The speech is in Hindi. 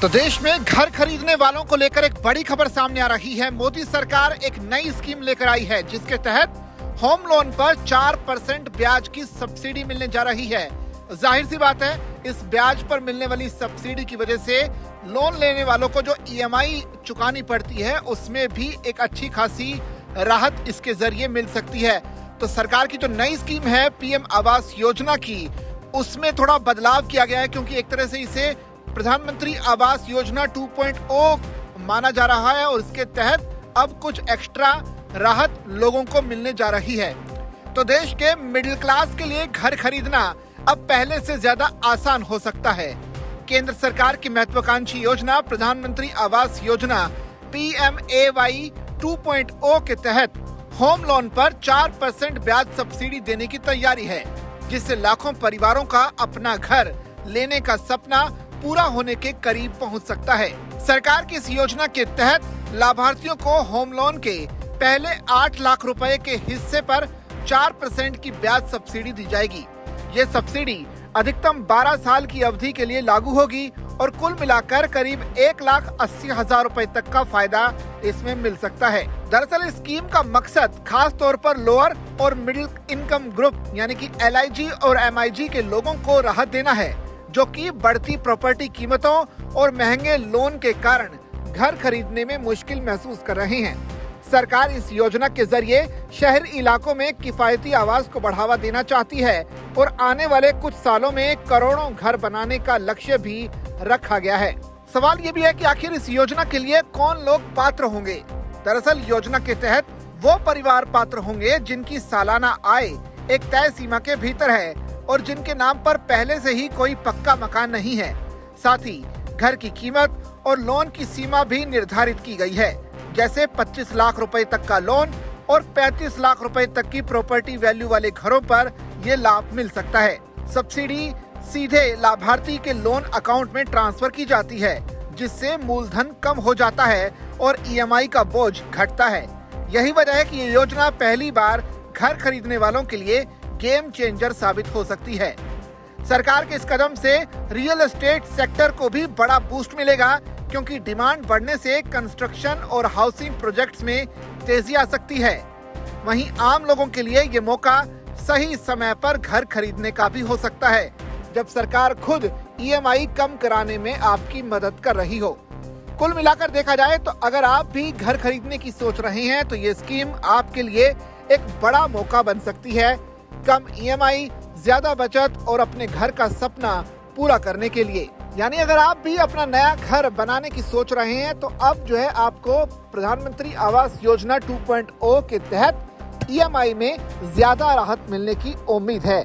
तो देश में घर खरीदने वालों को लेकर एक बड़ी खबर सामने आ रही है। मोदी सरकार एक नई स्कीम लेकर आई है जिसके तहत होम लोन पर 4% ब्याज की सब्सिडी मिलने जा रही है। जाहिर सी बात है, इस ब्याज पर मिलने वाली सब्सिडी की वजह से लोन लेने वालों को जो ईएमआई चुकानी पड़ती है उसमें भी एक अच्छी खासी राहत इसके जरिए मिल सकती है। तो सरकार की जो नई स्कीम है पीएम आवास योजना की, उसमें थोड़ा बदलाव किया गया है, क्योंकि एक तरह से इसे प्रधानमंत्री आवास योजना 2.0 माना जा रहा है और इसके तहत अब कुछ एक्स्ट्रा राहत लोगों को मिलने जा रही है। तो देश के मिडिल क्लास के लिए घर खरीदना अब पहले से ज्यादा आसान हो सकता है। केंद्र सरकार की महत्वाकांक्षी योजना प्रधानमंत्री आवास योजना PMAY 2.0 के तहत होम लोन पर 4% ब्याज सब्सिडी देने की तैयारी है, जिससे लाखों परिवारों का अपना घर लेने का सपना पूरा होने के करीब पहुंच सकता है। सरकार की इस योजना के तहत लाभार्थियों को होम लोन के पहले 8 लाख रुपए के हिस्से पर 4% की ब्याज सब्सिडी दी जाएगी। ये सब्सिडी अधिकतम 12 साल की अवधि के लिए लागू होगी और कुल मिलाकर करीब 1,80,000 रुपए तक का फायदा इसमें मिल सकता है। दरअसल इस स्कीम का मकसद खास तौर पर लोअर और मिडिल इनकम ग्रुप यानी कि LIG और MIG के लोगों को राहत देना है, जो कि बढ़ती प्रॉपर्टी कीमतों और महंगे लोन के कारण घर खरीदने में मुश्किल महसूस कर रहे हैं। सरकार इस योजना के जरिए शहरी इलाकों में किफायती आवास को बढ़ावा देना चाहती है और आने वाले कुछ सालों में करोड़ों घर बनाने का लक्ष्य भी रखा गया है। सवाल ये भी है कि आखिर इस योजना के लिए कौन लोग पात्र होंगे। दरअसल योजना के तहत वो परिवार पात्र होंगे जिनकी सालाना आय एक तय सीमा के भीतर है और जिनके नाम पर पहले से ही कोई पक्का मकान नहीं है। साथ ही घर की कीमत और लोन की सीमा भी निर्धारित की गई है, जैसे 25 लाख रुपए तक का लोन और 35 लाख रुपए तक की प्रॉपर्टी वैल्यू वाले घरों पर ये लाभ मिल सकता है। सब्सिडी सीधे लाभार्थी के लोन अकाउंट में ट्रांसफर की जाती है, जिससे मूलधन कम हो जाता है और EMI का बोझ घटता है। यही वजह है कि ये योजना पहली बार घर खरीदने वालों के लिए गेम चेंजर साबित हो सकती है। सरकार के इस कदम से रियल एस्टेट सेक्टर को भी बड़ा बूस्ट मिलेगा, क्योंकि डिमांड बढ़ने से कंस्ट्रक्शन और हाउसिंग प्रोजेक्ट्स में तेजी आ सकती है। वहीं आम लोगों के लिए ये मौका सही समय पर घर खरीदने का भी हो सकता है, जब सरकार खुद EMI कम कराने में आपकी मदद कर रही हो। कुल मिलाकर देखा जाए तो अगर आप भी घर खरीदने की सोच रहे हैं तो ये स्कीम आपके लिए एक बड़ा मौका बन सकती है, कम EMI, ज्यादा बचत और अपने घर का सपना पूरा करने के लिए। यानी अगर आप भी अपना नया घर बनाने की सोच रहे हैं तो अब जो है आपको प्रधानमंत्री आवास योजना 2.0 के तहत EMI में ज्यादा राहत मिलने की उम्मीद है।